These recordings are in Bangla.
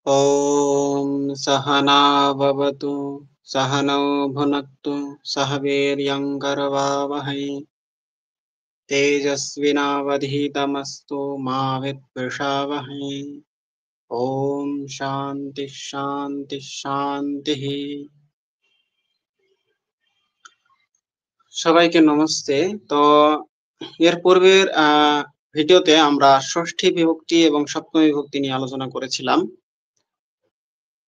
ॐ सहना भवतु सहनौ भुनक्तु सह वीर्यङ्करवावहै तेजस्विनावधीतमस्तु मा विद्विषावहै। ॐ शान्ति शान्ति शान्तिः। সবাইকে নমস্তে। তো এর পূর্বের ভিডিওতে আমরা ষষ্ঠী বিভক্তি এবং সপ্তমী বিভক্তি নিয়ে আলোচনা করেছিলাম।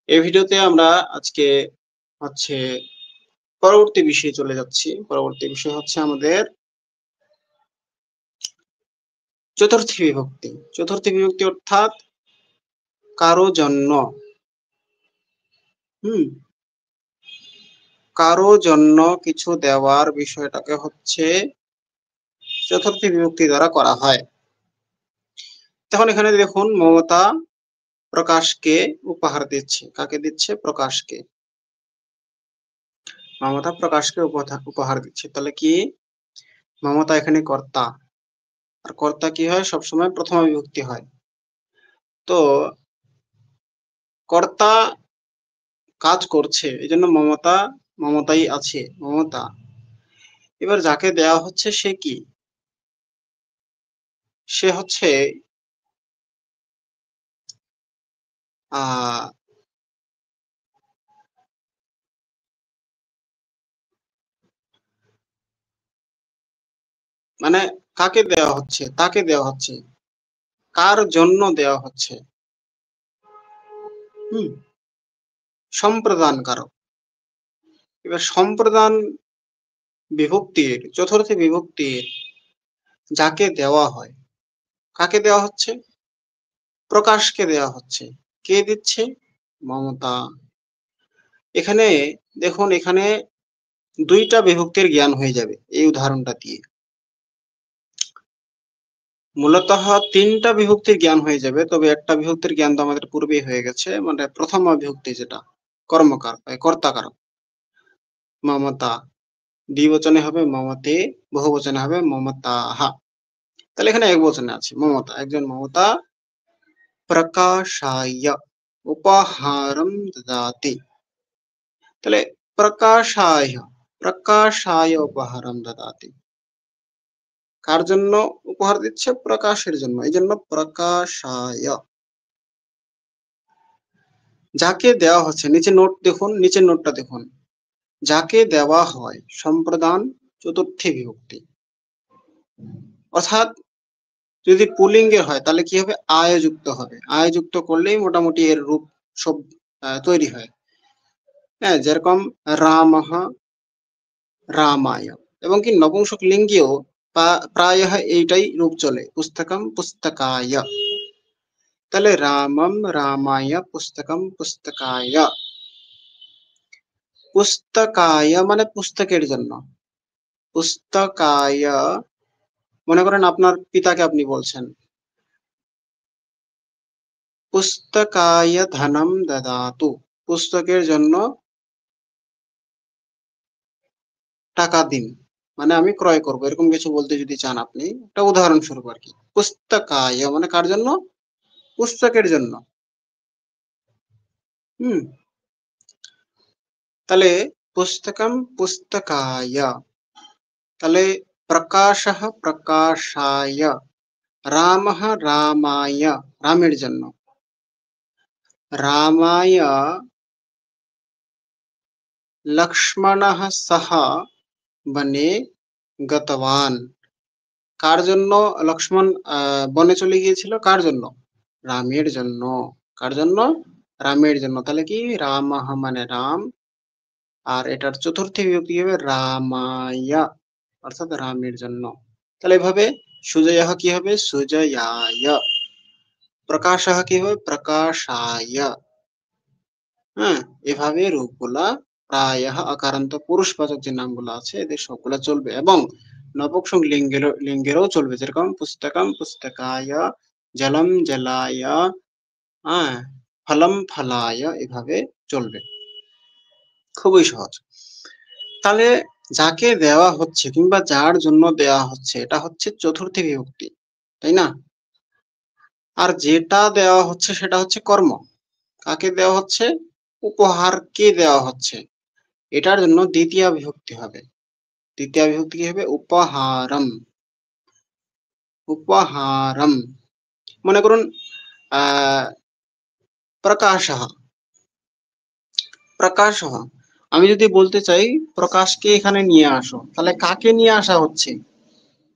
এই ভিডিওতে আমরা আজকে হচ্ছে পরবর্তী বিষয়ে চলে যাচ্ছি। পরবর্তী বিষয় হচ্ছে আমাদের চতুর্থী বিভক্তি। চতুর্থী বিভক্তি অর্থাৎ কারো জন্য কারো জন্য কিছু দেওয়ার বিষয়টাকে হচ্ছে চতুর্থী বিভক্তি দ্বারা করা হয়। তখন এখানে দেখুন মমতা প্রকাশকে উপহার দিচ্ছে। কাকে দিচ্ছে? প্রকাশকে। মমতা প্রকাশকে উপহার দিচ্ছে। তাহলে কি মমতা এখানে কর্তা, আর কর্তা কি হয়? সবসময় প্রথমা বিভক্তি হয়। তো কর্তা কাজ করছে, এই জন্য মমতাই আছে, মমতা। এবার যাকে দেওয়া হচ্ছে সে কি? সে হচ্ছে মানে কাকে দেওয়া হচ্ছে? তাকে দেওয়া হচ্ছে। কার জন্য দেওয়া হচ্ছে? সম্প্রদান কারক। এবার সম্প্রদান বিভক্তির, চতুর্থী বিভক্তির যাকে দেওয়া হয়, কাকে দেওয়া হচ্ছে? প্রকাশকে দেওয়া হচ্ছে। কে দিচ্ছে? মমতা। এখানে দেখুন, এখানে দুইটা বিভক্তির জ্ঞান হয়ে যাবে এই উদাহরণটা দিয়ে। মূলত তিনটা বিভক্তির জ্ঞান হয়ে যাবে, তবে একটা বিভক্তির জ্ঞান তো আমাদের পূর্বেই হয়ে গেছে, মানে প্রথম বিভক্তি যেটা কর্মকার কর্তাকারক, মমতা। দ্বিবচনে হবে মমতে, বহুবচনে হবে মমতাহা। তাহলে এখানে এক বচনে আছে মমতা, একজন মমতা প্রকাশায় উপহারম দদাতি। তাহলে প্রকাশায় উপহারম দদাতি, কার জন্য উপহার দিচ্ছে? প্রকাশের জন্য, এই জন্য প্রকাশায়। যাকে দেওয়া হচ্ছে, নিচে নোট দেখুন, নিচের নোটটা দেখুন, যাকে দেওয়া হয় সম্প্রদান চতুর্থী বিভক্তি। অর্থাৎ যদি পুলিঙ্গের হয় তাহলে কি হবে? আয়যুক্ত হবে। আয়যুক্ত করলেই মোটামুটি এর রূপ সব তৈরি হয়। হ্যাঁ, যেরকম রামঃ রামায়, এবং কি নপুংসক লিঙ্গেও প্রায় এইটাই রূপ চলে, পুস্তকম পুস্তকায়। তাহলে রামম রামায় পুস্তকম পুস্তকায়। পুস্তকায় মানে পুস্তকের জন্য। পুস্তকায়, মনে করেন আপনার পিতাকে আপনি বলছেন পুস্তকায় ধনম দদাতু, পুস্তকের জন্য টাকা দিন, মানে আমি ক্রয় করব, এরকম কিছু বলতে যদি চান আপনি, একটা উদাহরণস্বরূপ আর কি। পুস্তকায় মানে কার জন্য? পুস্তকের জন্য। হুম তাহলে পুস্তকম পুস্তকায়, তাহলে প্রকাশঃ প্রকাশায়, রামঃ রামায় রামের জন্য, রামায় লক্ষ্মণঃ সহ বনে গতবান। কার জন্য লক্ষ্মণ বনে চলে গিয়েছিল? কার জন্য? রামের জন্য। কার জন্য? রামের জন্য। তাহলে কি রামঃ মানে রাম, আর এটার চতুর্থী বিভক্তি হবে রামায়া, অর্থাৎ রামের জন্য। তাহলে এভাবে সুজয়াহ কি হবে? সুজয়ায়। প্রকাশাহ কি হবে? প্রকাশায়। হ্যাঁ, এভাবে রূপগুলা প্রায় আকারান্ত পুরুষবাচক যে নামগুলো আছে এদের সবগুলা চলবে, এবং নপুংসক লিঙ্গেরও চলবে, যেরকম পুস্তকম পুস্তকায়, জলম জলায়, হ্যাঁ, ফলম ফলায়, এভাবে চলবে। খুবই সহজ। তাহলে যাকে দেওয়া হচ্ছে কিংবা যার জন্য দেওয়া হচ্ছে, এটা হচ্ছে চতুর্থী বিভক্তি, তাই না? আর যেটা দেওয়া হচ্ছে সেটা হচ্ছে কর্ম, কাকে দেওয়া হচ্ছে? উপহারকে দেওয়া হচ্ছে। এটার জন্য দ্বিতীয়া বিভক্তি হবে। দ্বিতীয়া বিভক্তি কি হবে? উপহারম। উপহারম। মনে করুন প্রকাশः। প্রকাশः। আমি যদি বলতে চাই প্রকাশকে এখানে নিয়ে আসো, তাহলে কাকে নিয়ে আসা হচ্ছে?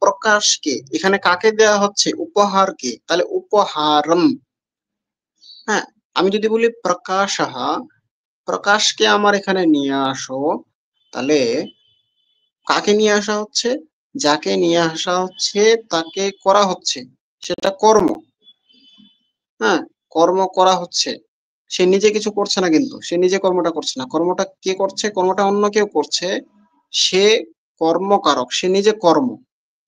প্রকাশকে। এখানে কাকে দেওয়া হচ্ছে? উপহারকে। তাহলে উপহারম। হ্যাঁ, আমি যদি বলি প্রকাশः, প্রকাশকে আমার এখানে নিয়ে আসো, তাহলে কাকে নিয়ে আসা হচ্ছে? যাকে নিয়ে আসা হচ্ছে তাকে করা হচ্ছে, সেটা কর্ম। হ্যাঁ, কর্ম করা হচ্ছে। সে নিজে কিছু করছে না, কিন্তু সে নিজে কর্মটা করছে না। কর্মটা কে করছে? কর্মটা অন্য কেউ করছে। সে কর্মকারক, সে নিজে কর্ম,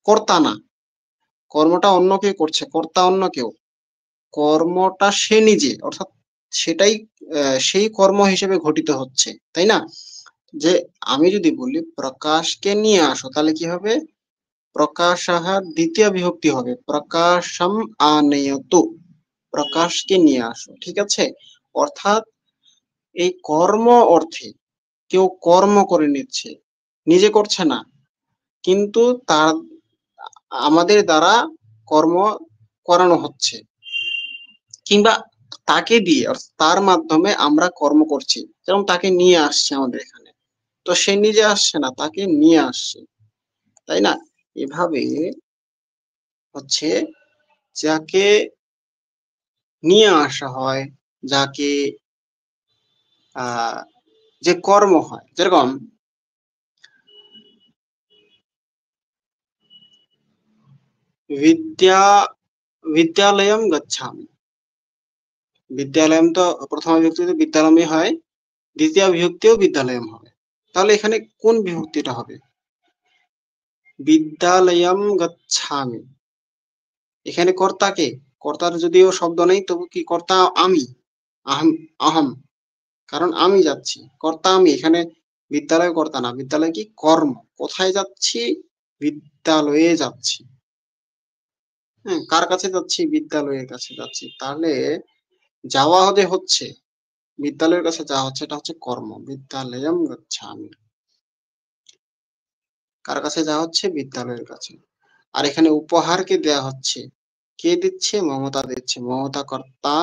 কর্তা না। কর্মটা অন্য কেউ করছে, কর্তা অন্য কেউ। কর্মটা সে নিজে, অর্থাৎ সেটাই সেই কর্ম হিসেবে ঘটিত হচ্ছে, তাই না? যে আমি যদি বলি প্রকাশকে নিয়ে আসো, তাহলে কি হবে? প্রকাশः দ্বিতীয় বিভক্তি হবে, প্রকাশম আনয়তু। প্রকাশকে নিয়ে আসো, ঠিক আছে? অর্থাৎ এই কর্ম অর্থে কেউ কর্ম করে নিচ্ছে, নিজে করছে না, কিন্তু তার আমাদের দ্বারা কর্ম করানো হচ্ছে, কিংবা তাকে দিয়ে, অর্থাৎ তার মাধ্যমে আমরা কর্ম করছি। যেমন তাকে নিয়ে আসছে আমাদের এখানে, তো সে নিজে আসছে না, তাকে নিয়ে আসছে, তাই না? এভাবে হচ্ছে যাকে নিয়ে আসা হয়, যাকে যে কর্ম হয়, যেরকম বিদ্যা বিদ্যালয়ম গচ্ছামি। বিদ্যালয়ম তো প্রথমা বিভক্তিতে বিদ্যালয়মই হয়, দ্বিতীয় বিভক্তিও বিদ্যালয়ম হবে। তাহলে এখানে কোন বিভক্তিটা হবে? বিদ্যালয়ম গচ্ছামি। এখানে কর্তা কে? কর্তার যদিও শব্দ নেই, তবু কি কর্তা আমি, আহম, আহম, কারণ আমি যাচ্ছি, কর্তা আমি। এখানে বিদ্যালয় কর্তা না, বিদ্যালয় কি? কর্ম। কোথায় যাচ্ছি? বিদ্যালয়ে যাচ্ছি। হ্যাঁ, কার কাছে যাচ্ছি? বিদ্যালয়ের কাছে যাচ্ছি। তাহলে যাওয়া হচ্ছে বিদ্যালয়ের কাছে, যাওয়া হচ্ছে, এটা হচ্ছে কর্ম। বিদ্যালয়ম গচ্ছামি। কার কাছে যাওয়া হচ্ছে? বিদ্যালয়ের কাছে। আর এখানে উপহারকে দেয়া হচ্ছে, কে দিচ্ছে? মমতা দিচ্ছে। মমতা কর্তা।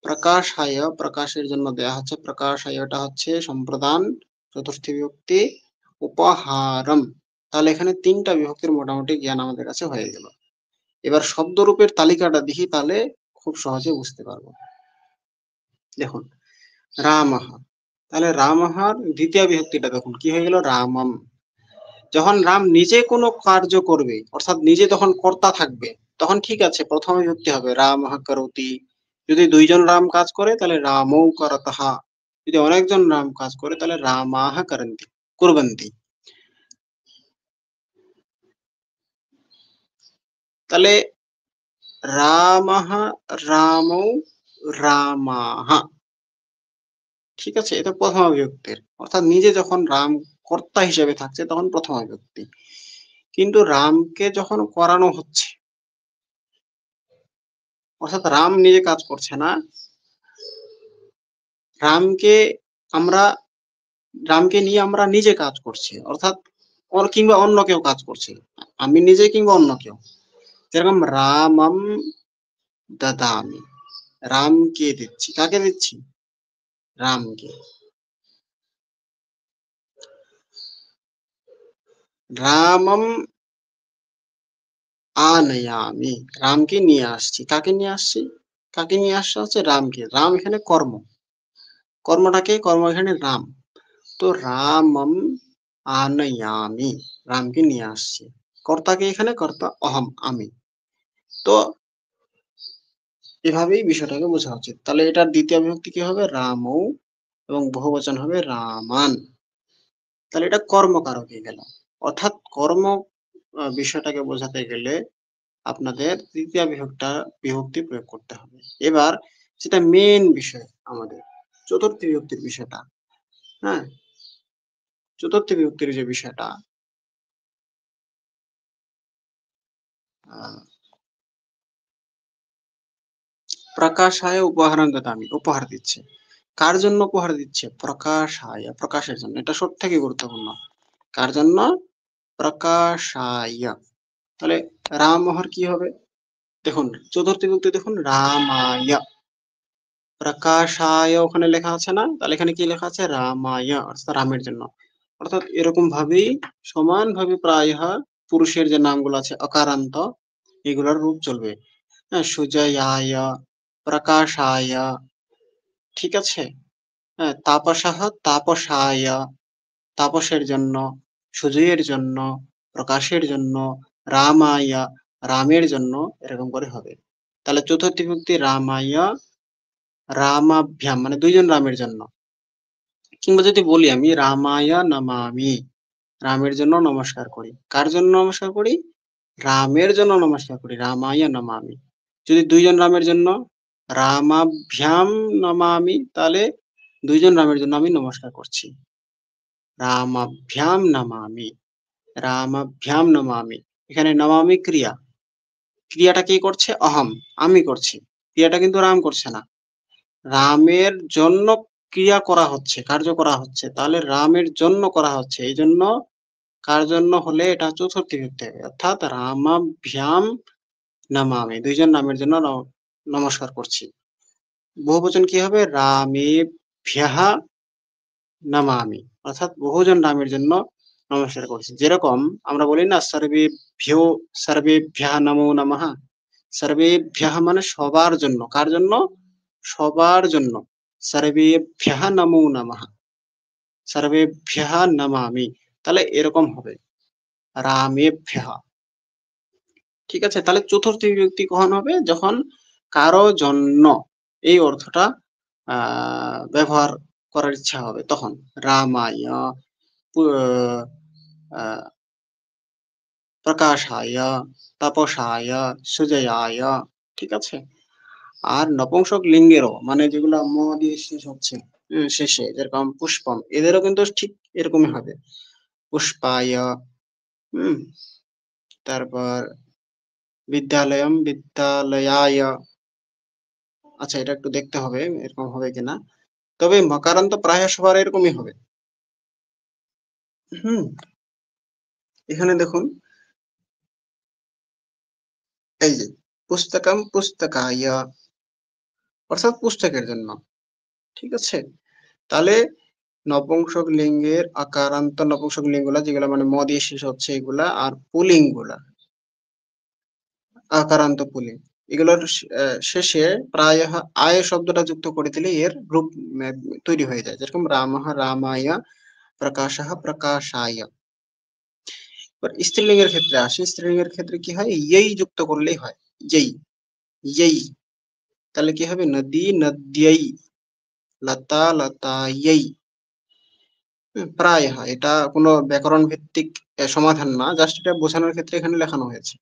প্রকাশায়, প্রকাশের জন্য দেয়া হচ্ছে, প্রকাশায়টা হচ্ছে সম্প্রদান, চতুর্থী বিভক্তি। উপহারম। তাহলে এখানে তিনটা বিভক্তির মোটামুটি জ্ঞান আমাদের কাছে হয়ে গেল। এবার শব্দরূপের তালিকাটা দেখি, তাহলে খুব সহজে বুঝতে পারবো। দেখুন, রামঃ। তাহলে রামহার দ্বিতীয় বিভক্তিটা দেখুন কি হয়ে গেল? রামম। যখন রাম নিজে কোনো কার্য করবে, অর্থাৎ নিজে তখন কর্তা থাকবে, তখন ঠিক আছে, প্রথম বিভক্তি হবে রামঃ করতি। যদি দুইজন রাম কাজ করে, তাহলে রামৌ করতঃ। যদি অনেকজন রাম কাজ করে, তাহলে রামাহ করন্তি, কুর্বন্তি। তাহলে রামঃ, রামৌ, রামাহ। ঠিক আছে, এটা প্রথমা বিভক্তির, অর্থাৎ নিজে যখন রাম কর্তা হিসেবে থাকছে, তখন প্রথমা বিভক্তি। কিন্তু রামকে যখন করানো হচ্ছে, অর্থাৎ রাম নিজে কাজ করছে না, রামকে আমরা, রামকে নিয়ে আমরা নিজে কাজ করছি, অর্থাৎ ওর কিংবা অন্য কেউ কাজ করছে, আমি নিজে কিংবা অন্য কেউ। যেরকম রামম দাদামি। রামকে দিচ্ছি, কাকে দিচ্ছি? রামকে। রামম আনয়ামি। রামকে নিয়ে আসছি, কাকে নিয়ে আসছি? কাকে নিয়ে আসা হচ্ছে? রামকে। রাম এখানে কর্ম, কর্মটাকে, কর্ম এখানে রাম। তো রামম আনয়ামি, রামকে নিয়ে আসছি। কর্তাকে এখানে? কর্তা অহম, আমি। তো এভাবেই বিষয়টাকে বোঝা উচিত। তাহলে এটার দ্বিতীয় বিভক্তি কি হবে? রামৌ, এবং বহুবচন হবে রামান। তাহলে এটা কর্মকারক হয়ে গেল। অর্থাৎ কর্ম বিষয়টাকে বোঝাতে গেলে আপনাদের তৃতীয় বিভক্তি প্রয়োগ করতে হবে। এবার যেটা মেন বিষয় আমাদের, চতুর্থ বিভক্তির বিষয়টা। হ্যাঁ, চতুর্থ বিভক্তির যে বিষয়টা, আহ, প্রকাশায় উপহারং দদামি, উপহার দিচ্ছে। কার জন্য উপহার দিচ্ছে? প্রকাশায়, প্রকাশের জন্য। এটা সবথেকে গুরুত্বপূর্ণ। কার জন্য? প্রকাশায়। তাহলে রামহর কি হবে? দেখুন চতুর্থী বিভক্তি দেখুন, রামায়। প্রকাশায় ওখানে লেখা আছে না? তাহলে এখানে কি লেখা আছে? রামায়, অর্থাৎ রামের জন্য। অর্থাৎ এরকম ভাবেই সমানভাবে প্রায় পুরুষের যে নামগুলো আছে অকারান্ত, এগুলোর রূপ চলবে। হ্যাঁ, সুজয়ায়, প্রকাশায়, ঠিক আছে? হ্যাঁ, তাপসাহ, তাপসায়, তাপসের জন্য, সুজয়ের জন্য, প্রকাশের জন্য, রামায়, রামের জন্য, এরকম করে হবে। তাহলে চতুর্থ বিভক্তি রামায়, রামাভ্যাম মানে দুইজন রামের জন্য। কিংবা যদি বলি আমি রামায় নমামি, রামের জন্য নমস্কার করি। কার জন্য নমস্কার করি? রামের জন্য নমস্কার করি, রামায় নমামি। যদি দুইজন রামের জন্য, রামাভ্যাম নমামি, তাহলে দুইজন রামের জন্য আমি নমস্কার করছি। রামাভ্যাম নমামি, রামাভ্যাম নমামি। এখানে নমামি ক্রিয়া, ক্রিয়াটা কে করছে? অহম, আমি করছি। ক্রিয়াটা কিন্তু রাম করছে না। রামের জন্য ক্রিয়া করা হচ্ছে, কার্য করা হচ্ছে, তাহলে রামের জন্য করা হচ্ছে। এই জন্য কার জন্য হলে এটা চতুর্থী বিভক্তি হবে, অর্থাৎ রামাভ্যাম নমামি, দুইজন রামের জন্য নমস্কার করছি। বহুবচন কি হবে? রামেভ্যঃ নমামি, অর্থাৎ বহুজন রামের জন্য নমস্কার করছি। যেরকম আমরা বলি না সর্বেভ্যো, সর্বেভ্যঃ নমো নমঃ। সর্বেভ্যঃ মানে সবার জন্য। কার জন্য? সবার জন্য। সর্বেভ্যঃ নমো নমঃ, সর্বেভ্যঃ নমামি। তাহলে এরকম হবে রামেভ্যঃ। ঠিক আছে? তাহলে চতুর্থী বিভক্তি কখন হবে? যখন কারো জন্য এই অর্থটা ব্যবহার করার ইচ্ছা হবে তখন। রামায়, আহ, প্রকাশায়, তাপসায়, সুজয়ায়, ঠিক আছে? আর নপুংসক লিঙ্গেরও মানে যেগুলা ম দিয়ে শেষ হচ্ছে, শেষে যেরকম পুষ্পম, এদেরও কিন্তু ঠিক এরকমই হবে। পুষ্পায়, হম, তারপর বিদ্যালয়ম, বিদ্যালয়ায়। আচ্ছা, এটা একটু দেখতে হবে এরকম হবে কিনা। তবে মকারান্ত প্রায় সবার এরকমই হবে। হুম, এখানে দেখুন, এই যে পুস্তকম, পুস্তকায়, অর্থাৎ পুস্তকের জন্য। ঠিক আছে? তাহলে নপুংসক লিঙ্গের আকারান্ত নপুংসক লিঙ্গগুলা যেগুলা মানে ম দিয়ে শেষ হচ্ছে এগুলা, আর পুলিঙ্গ গুলা আকারান্ত পুলিঙ্গ, এগুলোর শেষে প্রায় আয় শব্দটা যুক্ত করে দিলে এর রূপ তৈরি হয়ে যায়। যেরকম রামঃ, রামায়, প্রকাশঃ, প্রকাশায়। এবার স্ত্রীলিঙ্গের ক্ষেত্রে আসি। স্ত্রীলিঙ্গের ক্ষেত্রে কি হয়? ইয়েই যুক্ত করলেই হয়। ইয়েই, ইয়েই। তাহলে কি হবে? নদী, নদ্যৈ, লতা, লতাयै। প্রায় হয়, এটা কোনো ব্যাকরণ ভিত্তিক সমাধান না, জাস্ট এটা বোঝানোর ক্ষেত্রে এখানে লেখানো হয়েছে।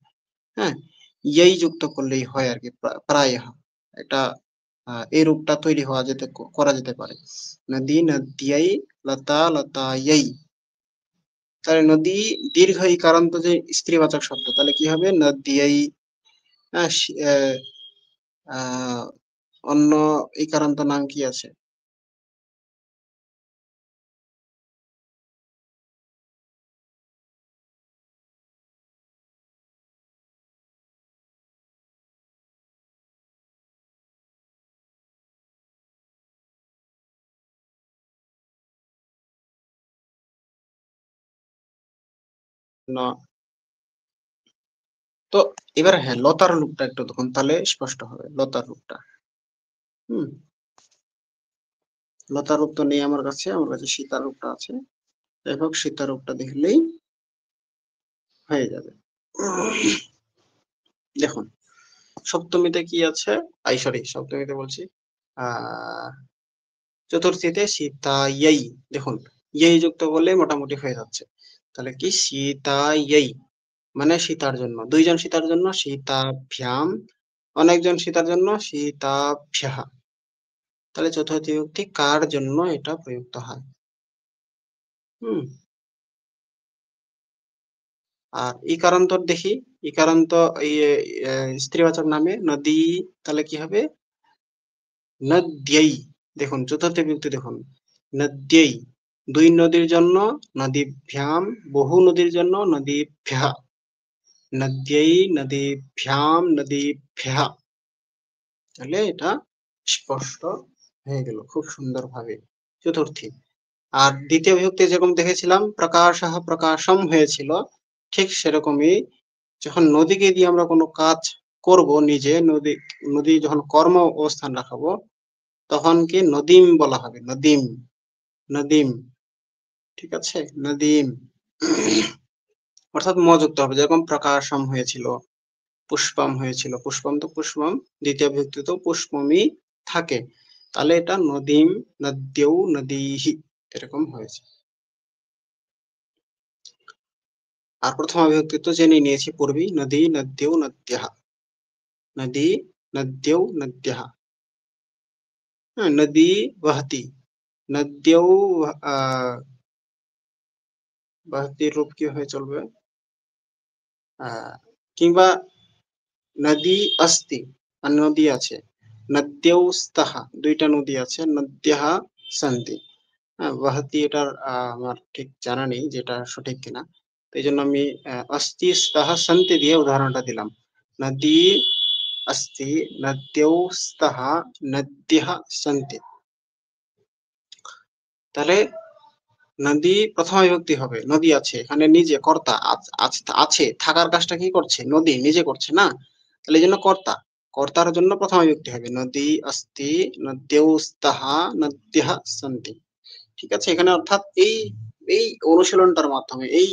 হ্যাঁ, ইয়েই যুক্ত করলেই হয় আর কি, প্রায় এটা এই রূপটা তৈরি হওয়া যেতে করা যেতে পারে। নদী, নদ্যাই, লতা, লতাयै। তাহলে নদী দীর্ঘ ইকারান্ত যে স্ত্রীবাচক শব্দ, তাহলে কি হবে? নদ্যাই। হ্যাঁ, অন্য ইকারান্ত নাম কি আছে? ন, তো এবার হ্যাঁ, লতার রূপটা একটু তখন তাহলে স্পষ্ট হবে, লতার রূপটা। হুম, লতার রূপ তো নেই আমার কাছে, আমার কাছে সীতার রূপটা আছে। যাই হোক, সীতার রূপটা দেখলেই হয়ে যাবে। দেখুন সপ্তমীতে কি আছে? সরি, সপ্তমীতে বলছি, আহ চতুর্থীতে সীতা ইয়েই। দেখুন ইয়েই যুক্ত করলে মোটামুটি হয়ে যাচ্ছে। তাহলে কি? সীতা ইয়েই মানে সীতার জন্য, দুইজন সীতার জন্য সীতাভ্যাম, অনেকজন সীতার জন্য সীতাভ্যাহ। তাহলে চতুর্থ বিভক্তি কার জন্য এটা প্রযুক্ত হয়। হুম, আর ইকারান্তর দেখি। ইকারান্ত এই স্ত্রীবাচক নামে নদী, তাহলে কি হবে? নদ্যৈ, দেখুন চতুর্থ বিভক্তি দেখুন, নদ্যৈ, দুই নদীর জন্য, নদীভ্যাম, বহু নদীর জন্য নদীভ্যः, নদ্যৈ নদীভ্যাম নদীভ্যः। তাহলে এটা স্পষ্ট হয়ে গেল খুব সুন্দরভাবে চতুর্থী। আর দ্বিতীয় বিভক্তি যেরকম দেখেছিলাম প্রকাশঃ প্রকাশম হয়েছিল, ঠিক সেরকমই যখন নদীকে দিয়ে আমরা কোনো কাজ করব, নিজে নদী, নদী যখন কর্ম অবস্থান রাখাবো তখন কি নদীম বলা হবে, নদীম, নদীম, ঠিক আছে, নদীম। অর্থাৎ ম যুক্ত হবে, যেরকম প্রকাশম হয়েছিল, পুষ্পম হয়েছিল, পুষ্পম তো পুষ্পম, দ্বিতীয় বিভক্তি তো পুষ্পমই থাকে, তাহলে এটা নদীম, নদ্যৌ, নদীহি এরকম হয়েছে। আর প্রথমা বিভক্তি তো জেনে নিয়েছি পূর্বেই, নদী নদ্যৌ নদ্যঃ, নদী নদ্যৌ নদ্যঃ। হ্যাঁ, নদী বহতি, নদ্যৌ বহতির রূপ কি হয়ে চলবে, কিংবা নদী अस्ति, আর নদী আছে, নদ্যৌ স্তः, দুইটা নদী আছে, নদ্যঃ সন্তি। হ্যাঁ, বহতি এটার আমার ঠিক জানা নেই যেটা সঠিক কিনা, তো এই জন্য আমি अस्ति स्तः सन्ति দিয়ে উদাহরণটা দিলাম। নদী अस्ति, নদ্যৌ স্তः, নদ্যঃ সন্তি। তাহলে নদী প্রথমা বিভক্তি হবে, নদী আছে, এখানে নিজে কর্তা আছে, থাকার কাজটা কি করছে, নদী নিজে করছে না, তাহলে এই জন্য কর্তা, কর্তার জন্য প্রথমা বিভক্তি হবে, নদী अस्ति, নদ্যৌ স্তः, নদ্যঃ সন্তি। ঠিক আছে, এখানে অর্থাৎ এই এই অনুশীলনটার মাধ্যমে, এই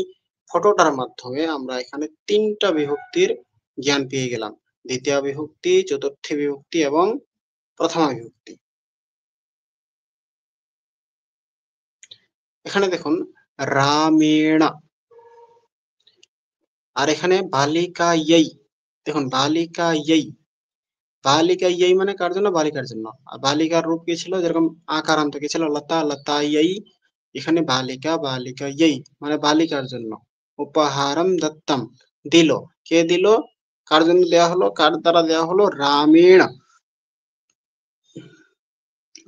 ফটোটার মাধ্যমে আমরা এখানে তিনটা বিভক্তির জ্ঞান পেয়ে গেলাম, দ্বিতীয় বিভক্তি, চতুর্থী বিভক্তি এবং প্রথমা বিভক্তি। এখানে দেখুন রামেণ, আর এখানে বালিকাयै, দেখুন বালিকাयै, বালিকাयै মানে কার জন্য, বালিকার জন্য। আর বালিকার রূপ কি ছিল, যেরকম আকারান্ত কি ছিল, লতা, লতাयै, এখানে বালিকা, বালিকাयै মানে বালিকার জন্য। উপহারম দত্তম, দিল, কে দিল, কার জন্য দেয়া হলো, কার দ্বারা দেয়া হলো, রামেণ,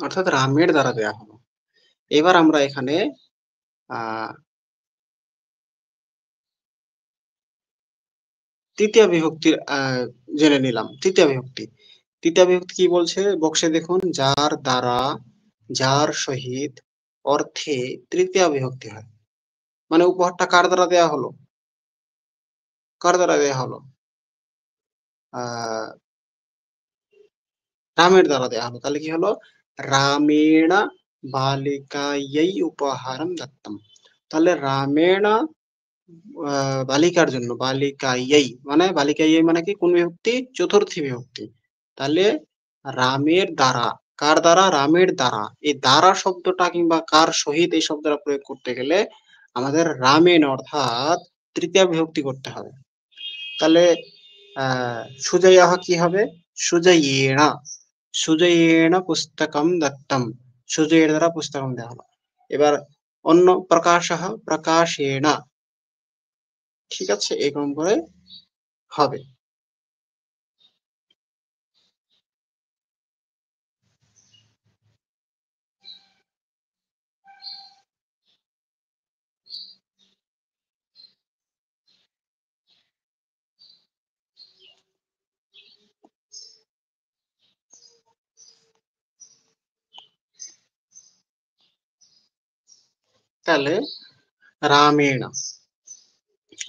অর্থাৎ রামের দ্বারা দেয়া হলো। এবার আমরা এখানে আহ তৃতীয় বিভক্তির জেনে নিলাম। তৃতীয় বিভক্তি, তৃতীয় বিভক্তি কি বলছে বক্সে দেখুন, যার দ্বারা, যার সহিত, অর্থে তৃতীয় বিভক্তি হয়, মানে উপহারটা কার দ্বারা দেয়া হলো, কার দ্বারা দেয়া হলো, আহ রামের দ্বারা দেয়া হলো, তাহলে কি হলো, রামেণ বালিকাयै উপহারম দত্তম। তাহলে রামেণ বালিকার জন্য, বালিকাयै মানে, বালিকাयै মানে কি, কোন বিভক্তি, চতুর্থী বিভক্তি। তাহলে রামের দ্বারা, কার দ্বারা, রামের দ্বারা, এই দ্বারা শব্দটা কিংবা কার সহিত এই শব্দটা প্রয়োগ করতে গেলে আমাদের রামেণ অর্থাৎ তৃতীয় বিভক্তি করতে হবে। তাহলে সুজয়াহ কি হবে, সুজয়েণ, সুজয়েণ পুস্তকম দত্তম, সুজয়ের দ্বারা পুস্তকম দেওয়া হলো। এবার অন্য প্রকাশঃ, প্রকাশেণ, ঠিক আছে, এরকম করে হবে। তাহলে রামেণ,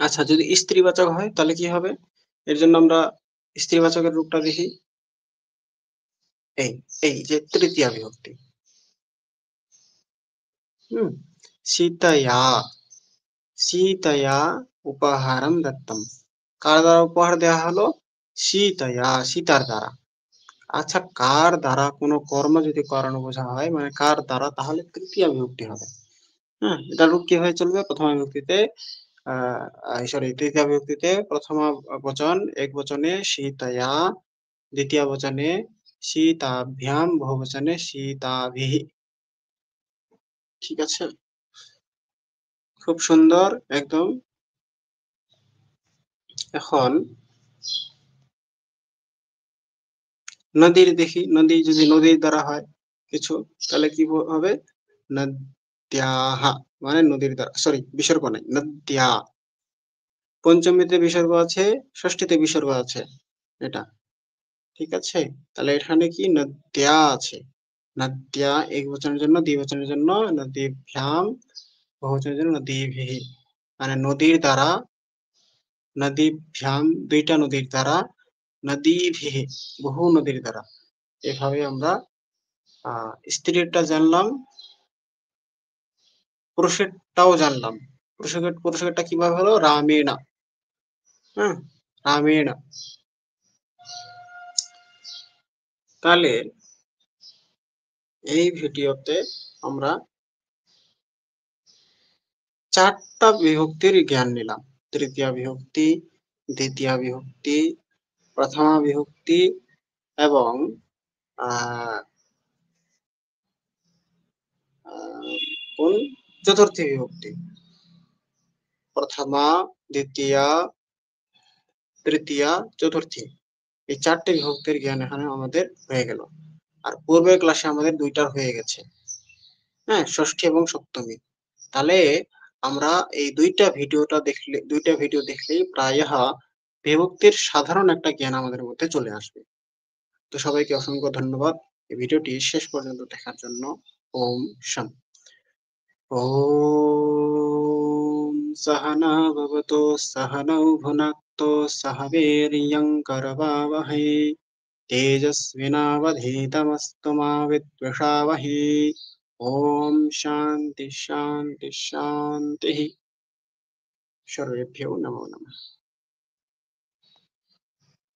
আচ্ছা যদি স্ত্রীবাচক হয় তাহলে কি হবে, এর জন্য আমরা স্ত্রীবাচকের রূপটা দেখি, এই এই যে তৃতীয় বিভক্তি, হুম, সীতায়া, সীতায়া উপহারম দত্তম, কার দ্বারা উপহার দেওয়া হলো, সীতায়া, সীতার দ্বারা। আচ্ছা, কার দ্বারা কোনো কর্ম যদি করানো বোঝা হয়, মানে কার দ্বারা, তাহলে তৃতীয় বিভক্তি হবে। হ্যাঁ, এটা রূপ কি হয়ে চলবে, প্রথম বিভক্তিতে সরি, তৃতীয় বিভক্তিতে প্রথম বচন এক বচনে সীতায়া, দ্বিতীয় বচনে সীতাভ্যাম, বহুবচনে সীতাভিঃ। ঠিক আছে, খুব সুন্দর একদম। এখন নদীর দেখি, নদী যদি নদীর দ্বারা হয় কিছু, তাহলে কি হবে? নদ্যাঃ, মানে নদীর দ্বারা, সরি বিসর্গ নাই, নদ্যা। পঞ্চমীতে বিসর্গ আছে, ষষ্ঠীতে বিসর্গ আছে, এটা ঠিক আছে। তাহলে এখানে কি নদ্যা আছে, নদ্যা একবচনের জন্য, দ্বিবচনের জন্য নদীভ্যাম, বহুবচনের জন্য নদীভিঃ, মানে নদীর দ্বারা, নদীভ্যাম দুইটা নদীর দ্বারা, নদীভিঃ বহু নদীর দ্বারা। এভাবে আমরা স্ত্রীরটা জানলাম, পুরুষেরটাও জানলাম। পুরুষেরটা কিভাবে হলো? রামেণা। হ্যাঁ, রামেণা। তাহলে এই ভিডিওতে আমরা 4টা বিভক্তির জ্ঞান নিলাম। তৃতীয়া বিভক্তি, দ্বিতীয়া বিভক্তি, প্রথমা বিভক্তি এবং আহ, কোন চতুর্থী বিভক্তি। প্রথমা, দ্বিতীয়া, তৃতীয়া, চতুর্থী, এই 4টে বিভক্তির জ্ঞান এখানে আমাদের হয়ে গেল। আর পূর্বের ক্লাসে আমাদের 2টা হয়ে গেছে, হ্যাঁ, ষষ্ঠী এবং সপ্তমী। তাহলে আমরা এই 2টা ভিডিও দেখলেই প্রায় বিভক্তির সাধারণ একটা জ্ঞান আমাদের মধ্যে চলে আসবে। তো সবাইকে অসংখ্য ধন্যবাদ এই ভিডিওটি শেষ পর্যন্ত দেখার জন্য। ওম শান্তি। ওম সহনা ভবতু সহনৌ ভুনাক্তু সহ বীর্যং করবাবহৈ তেজস্বিনাবধীতমস্তু মা বিদ্বিষাবহৈ। ওম শান্তি শান্তি শান্তি। सर्वेभ्यो नमो नमः।